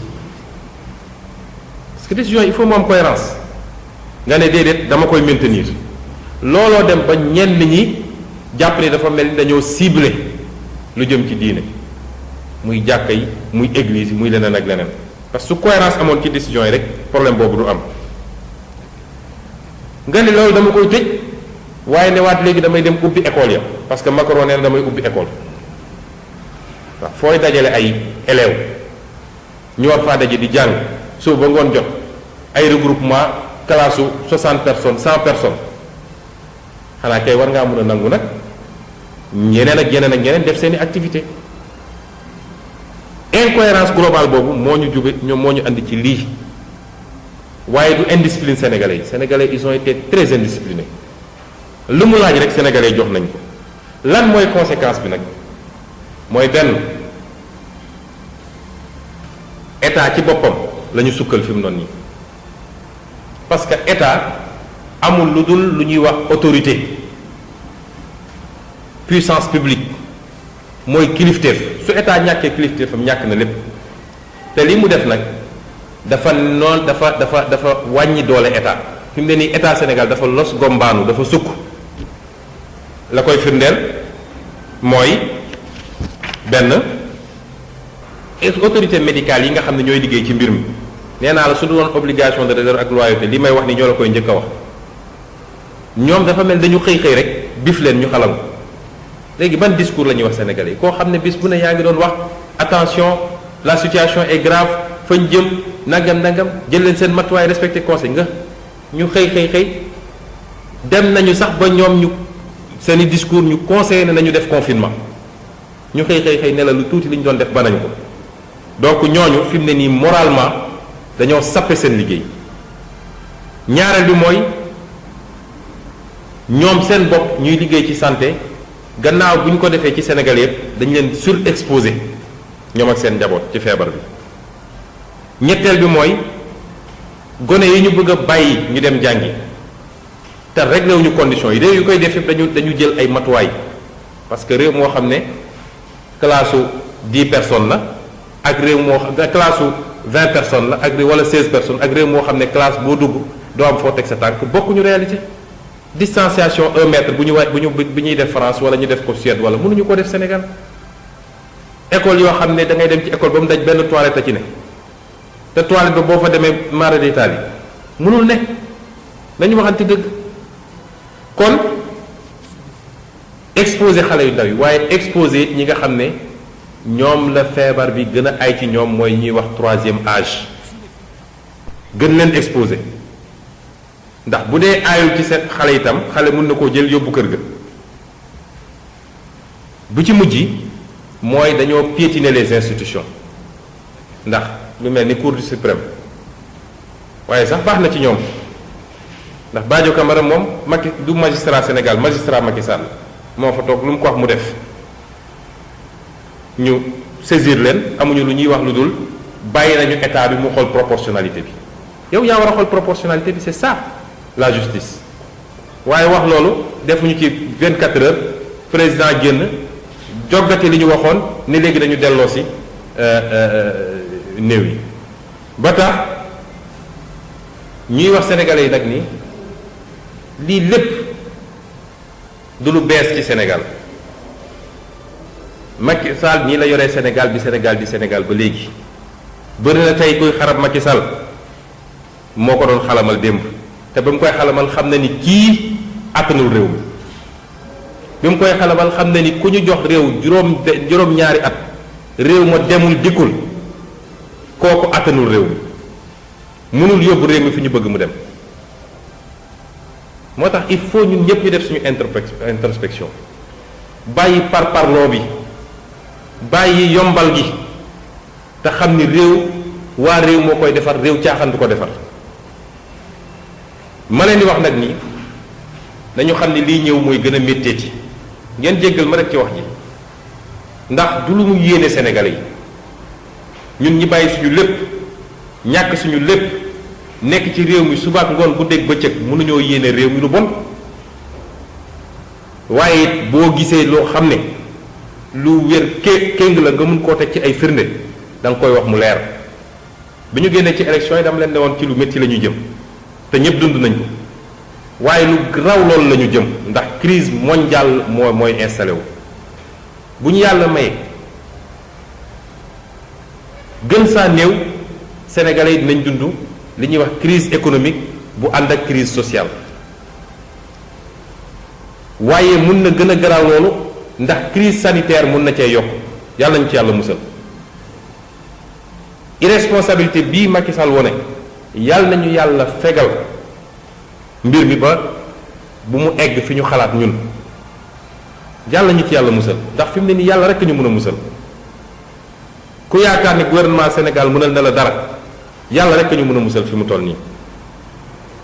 parce que décision il faut mu am cohérence nga ne déedéet dama koy maintenir looloo dem ba ñenn ñi jàpp ne dafa mel ni dañoo ciblé lu jëm ci diine muy jàkka yi muy église yi muy leneen ak leneen parce que su cohérence amoon ci décision yi rek problème boobu du am nga ni loolu dama koy tëj waaye ne waat léegi damay dem ubbi école ya parce que Macron nee na damay ubbi école waaw fooy dajale ay élèves ñu war faa daje di jàng suba ba ngoon jot ay regroupement classe su 60 personnes 100 personnes xanaa kay war ngaa mën a nangu nag ñeneen ak yeneen ak ñeneen def seeni activité incohérence globale boobu moo ñu jóge ñoom moo ñu andi ci lii waaye du indiscipline sénégalais yi sénégalais ils ont été très indisciplinés lu mu laaj rek sénégalais jox nañ ko lan mooy conséquence bi nag mooy benn état ci boppam la ñu sukkal fi mu noonu nii parce que état amul lu dul lu ñuy wax autorité puissance publique mooy kilifteef su état ñàkkee kilifteefam ñàkk na lépp te li mu def nag dafa noon dafa wàññi doole état fi mu ne nii état Sénégal dafa los gombaanu dafa sukk la koy firndeel mooy benn autorité médicale yi nga xam ne ñooy liggéey ci mbir mi nee naa la su du woon obligation de réserve ak loyauté li may wax ni ñoo la koy njëkk a wax ñoom dafa mel dañu xëy xëy rek bif leen ñu xalam léegi ban discours la ñuy wax sénégalais yi koo xam ne bis bu ne yaa ngi doon wax attention la situation est grave fañ jëm nangam jël leen seen matuwaay respecté conseil nga ñu xëy dem nañu sax ba ñoom ñu seeni discours ñu conseillé ne nañu def confinement ñu xëy ne la lu tuuti li ñu doon def ba nañ ko donc ñooñu fi mu ne nii moralement dañoo sappe seen liggéey ñaareel bi mooy ñoom seen bopp ñuy liggéey ci santé gannaaw bu ñu ko defee ci Sénégal yëpp dañu leen surexposé ñoom ak seen njaboot ci feebar bi ñetteel bi mooy gone yi ñu bëgg a bàyyi ñu dem jàngi te réglé wuñu conditions yi réew yu koy def yëpp dañu jël ay matuwaay parce que réew moo xam ne classe 10 personnes la ak réew moo classe 20 personnes la ak wala 16 personnes ak réew moo xam ne classe boo dugg doo am foo teg sa tànk bokkuñu réalité distanciation 1 mètre bu ñuy def France wala ñu def ko Suède wala mënuñu ko def Sénégal école yoo xam ne da ngay dem ci école ba mu daj benn toilette a ci ne te toilette ba boo fa demee mara d'Italie mënul ne nañu waxante dëgg kon exposé xale yu ndaw yi waaye exposé ñi nga xam ne ñoom la feebar bi gën a ay ci ñoom mooy ñuy wax 3e âge gën leen exposé ndax bu dee aayul ci seen xale itam xale mën na koo jël yóbbu kër ga bu ci mujj mooy dañoo piétiner les institutions ndax lu mel ni Cour suprême waaye sax baax na ci ñoom ndax Badio Camara moom Macky du magistrat Sénégal magistrat Macky Sall moo fa toog lu mu ko wax mu def ñu saisir leen amuñu lu ñuy wax lu dul bàyyi nañu état bi mu xool proportionnalité bi yow yaa war a xool proportionnalité bi c'est ça la justice waaye wax loolu defuñu ci 24 heures président génn joggate li ñu waxoon ne léegi dañu delloo si néew yi ba tax ñuy wax sénégalais yi nag ni lii lépp du lu bees ci Sénégal Macky Sall ñii la yoree Sénégal bi Sénégal di Sénégal ba léegi bëri na tey kuy xarab Macky Sall moo ko doon xalamal démb te ba mu koy xalamal xam na ni kii àttanul réew mi bi mu koy xalamal xam na ni ku ñu jox réew juróom-ñaari at réew ma demul dikkul kooku àttanul réew mi mënul yóbbu réew mi fi ñu bëgg mu dem moo tax il faut ñun ñëpp ñu def suñu introspection bàyyi parparloo bi bàyyi yombal gi te xam ni réew waa réew moo koy defar réew caaxaan du ko defar ma leen di wax nag ni dañu xam ni lii ñëw mooy gën a métteeti ngeen jéggal ma rek ci wax ji ndax du lu mu yéene Sénégalais yi ñun ñi bàyyi suñu lépp ñàkk suñu lépp nekk ci réew mi suba ak ngoon guddeeg bëccëg mënuñoo yéene réew mi lu bon waaye it boo gisee loo xam ne lu wér kéng la nga mun koo teg ci ay firnde da nga koy wax mu leer bi ñu génnee ci élection yi dama leen ne woon ci lu métti la ñuy jëm te ñëpp dund nañ ko waaye lu raw loolu la ñu jëm ndax crise mondiale mooy installé wu bu ñu yàlla maye gën saa néew sénégalais yi dinañ dund li ñuy wax crise économique bu ànd ak crise sociale waaye mun na gën a garaaw loolu ndax crise sanitaire mun na cee yokk yàlla nañu ci yàlla musal irresponsabilité bii Macky Sall wone yàlla nañu yàlla fegal mbir mi ba bu mu egg fi ñu xalaat ñun yàlla ñu ci yàlla musal ndax fi mu ne nii yàlla rekk ñu mën a musal ku yaakaar ni gouvernement Sénégal mënal na la dara yàlla rekk ñu mën a musal fi mu toll nii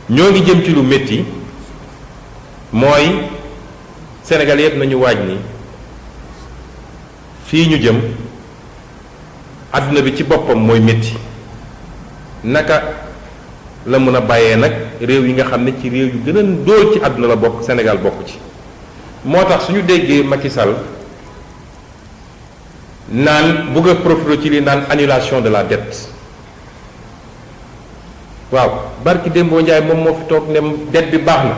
ñoo ngi jëm ci lu métti mooy Sénégal yëpp nañu waaj ni fii ñu jëm àdduna bi ci boppam mooy métti naka la mën a bàyyee nag réew yi nga xam ne ci réew yu gën a ndóol ci àdduna la bokk Sénégal bokk ci moo tax suñu déggee Macky Sall naan bëgg a profité ci li naan annulation de la dette waaw barki Dembo Ndiaye moom moo fi toog ne dette bi baax na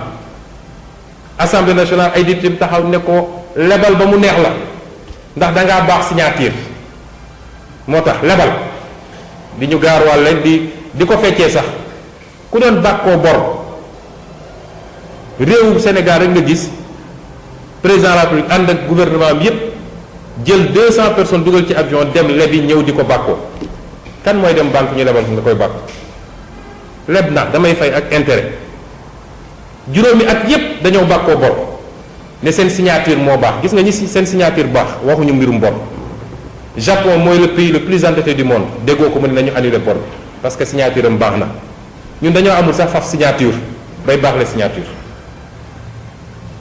Assemblée nationale ay député taxaw ne ko lebal ba mu neex la ndax dangaa baax signature moo tax lebal di ñu gaar wàlle di ko feccee sax ku doon bàkkoo bor réewu Sénégal rek nga gis président de la République ànd ak gouvernement bi yépp jël 200 personnes dugal ci avion dem lebi ñëw di ko bàkkoo kan mooy dem banque ñu lebal nga koy bàkku leb na damay fay ak intérêt juróomi at yépp dañoo bàkkoo bor ne seen signature moo baax gis nga ñi seen signature baax waxuñu mbirum bor Japon mooy le pays le plus endetté du monde déggoo ko mu ne nañu annuler bor bi parce que signature am baax na ñun dañoo amul sax faf signature bay baax la signature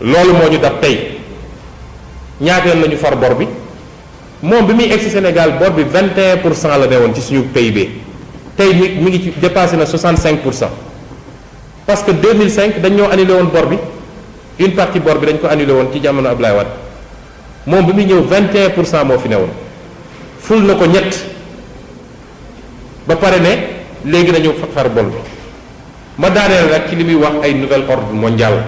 loolu moo ñu dab tey ñaata yoon nañu far bor bi moom bi muy egsi Sénégal bor bi 21% la ne woon ci suñu PIB tey mi ngi ci dépassé na 65% parce que 2005 dañ ñoo annulé woon bor bi une partie bor bi dañ ko annulé woon ci jamono Abdoulaye Wade moom bi muy ñëw 21% moo fi ne woon ful na ko ñett ba pare ne léegi nañu far bor bi ma daaneel rek ci li muy wax ay nouvel ordre mondial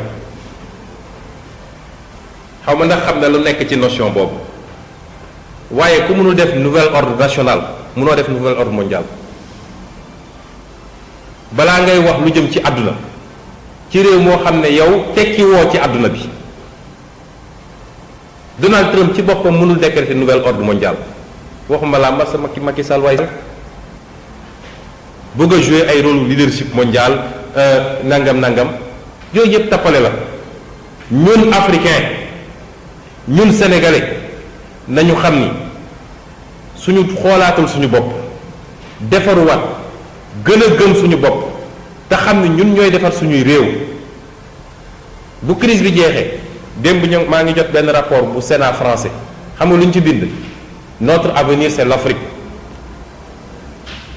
xaw ma ndax xam na lu nekk ci notion boobu waaye ku mënul def nouvel ordre national mënoo def nouvel ordre mondial balaa ngay wax lu jëm ci àdduna ci réew moo xam ne yow tekki woo ci àdduna bi Donald Trump ci boppam mënul décréter nouvel ordre mondial waxuma laa ma sa Macky Sall waaye bëgg a jouer ay rôle leadership mondial nangam yooyu yëpp tappale la ñun africain ñun sénégalais nañu xam ni suñu xoolaatul suñu bopp defaruwaat gën a gëm suñu bopp te xam ni ñun ñooy defar suñuy réew bu crise bi jeexee démb ñëw maa ngi jot benn rapport bu Sénat français xam nga lu ñu ci bind notre avenir c'est l'Afrique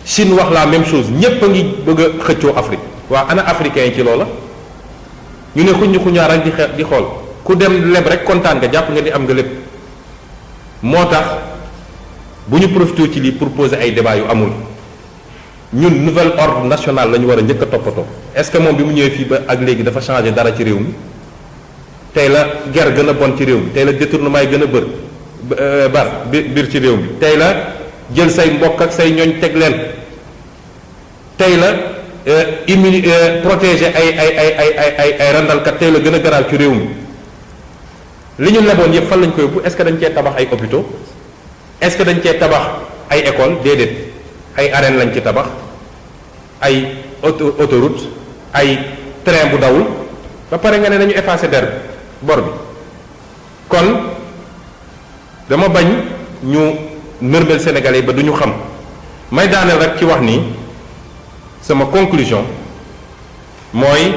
Chine wax la même chose ñépp a ngi bëgg a xëccoo Afrique waa ana africain yi ci loola ñu ne xuñu xuñaar rek di xool ku dem leb rek kontaan nga jàpp nga ni am nga lépp moo tax bu ñu profité ci lii pour poser ay débat yu amul ñun nouvel ordre national la ñu war a njëkk a toppatoo est-ce que moom bi mu ñëwee fii ba ak léegi dafa changé dara ci réew mi tey la guerre gën a bon ci réew mi tey la détournement yi gën a biir ci réew mi tey la jël say mbokk ak say ñooñ teg leen tey la protéger ay randalkat tey la gën a garaaw ci réew mi li ñu leboon yëpp fan lañ ko yóbbu est-ce que dañ cee tabax ay hôpitaux est-ce que dañ cee tabax ay écoles déedéet ay arènes lañ ci tabax ay autoroute ay train bu dawul ba pare nga ne nañu effacer bor bi kon dama bañ ñu nërmel sénégalais ba du ñu xam may daaneel rek ci wax ni sama conclusion mooy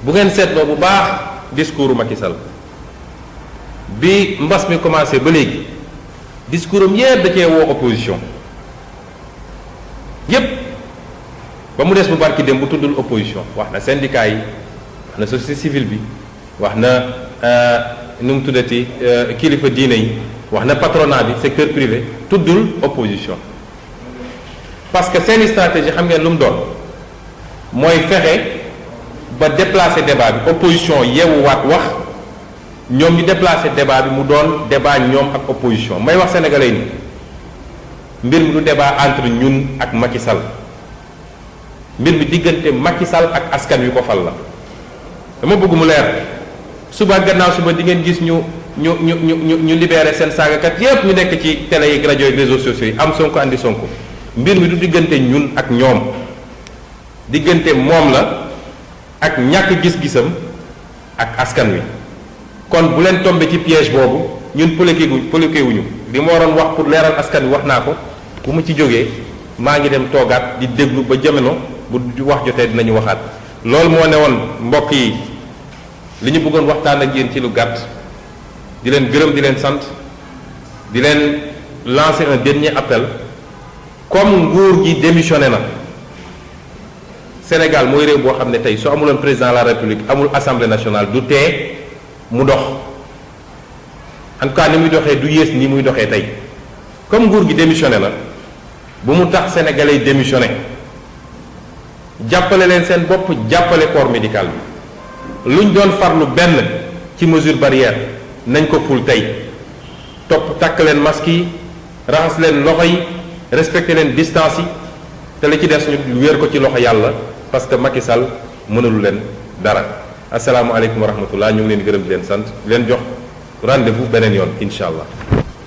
bu ngeen seetloo bu baax discours Macky Sall bi mbas mi commencé ba léegi discours am yépp da cee woo opposition yépp ba mu des bu barki dem bu tuddul opposition wax na syndicat yi wax na société civile bi wax na nu mu tuddati kilifa diine yi wax na patronat bi secteur privé tuddul opposition parce que seeni stratégie xam ngeen lu mu doon mooy fexe ba déplacer débat bi opposition yeewuwaat wax ñoom ñu déplacer débat bi mu doon débat ñoom ak opposition may wax sénégalais ni mbir mi du débat entre ñun ak Macky Sall mbir mi diggante Macky Sall ak askan wi ko fal la dama bëgg mu leer suba gannaaw suba di ngeen gis ñu libéré seen saagakat yépp ñu nekk ci télé yi rajo yi réseaux sociaux yi am Sonko andi Sonko mbir mi du diggante ñun ak ñoom diggante moom la ak ñàkk gis-gisam ak askan wi kon bu leen tombé ci piège boobu ñun politiqué wuñu li ma waroon wax pour leeral askan wi wax naa ko bu mu ci jógee maa ngi dem toogaat di déglu ba jamono bu wax jotee dinañu waxaat loolu moo ne woon mbokk yi li ñu bëggoon waxtaan ak yéen ci lu gàtt di leen gërëm di leen sant di leen lancer un dernier appel comme nguur gi démissionné na Sénégal mooy réew boo xam ne tey soo amuloon président de la République amul assemblée nationale du tee mu dox en tout cas ni muy doxee du yées ni muy doxee tey comme nguur gi démissionné na bu mu tax sénégalais yi démissionné jàppale leen seen bopp jàppale corps médical bi luñ doon farlu benn ci mesure barrière nañ ko ful tey topp takk leen masque yi raxas leen loxo yi respecté leen distance yi te li ci des ñu wéer ko ci loxo yàlla parce que Macky Sall mënalu leen dara asalaamualeykum wa rahmatullah ñu ngi leen gërëm di leen sant di leen jox rendez-vous beneen yoon incha allah.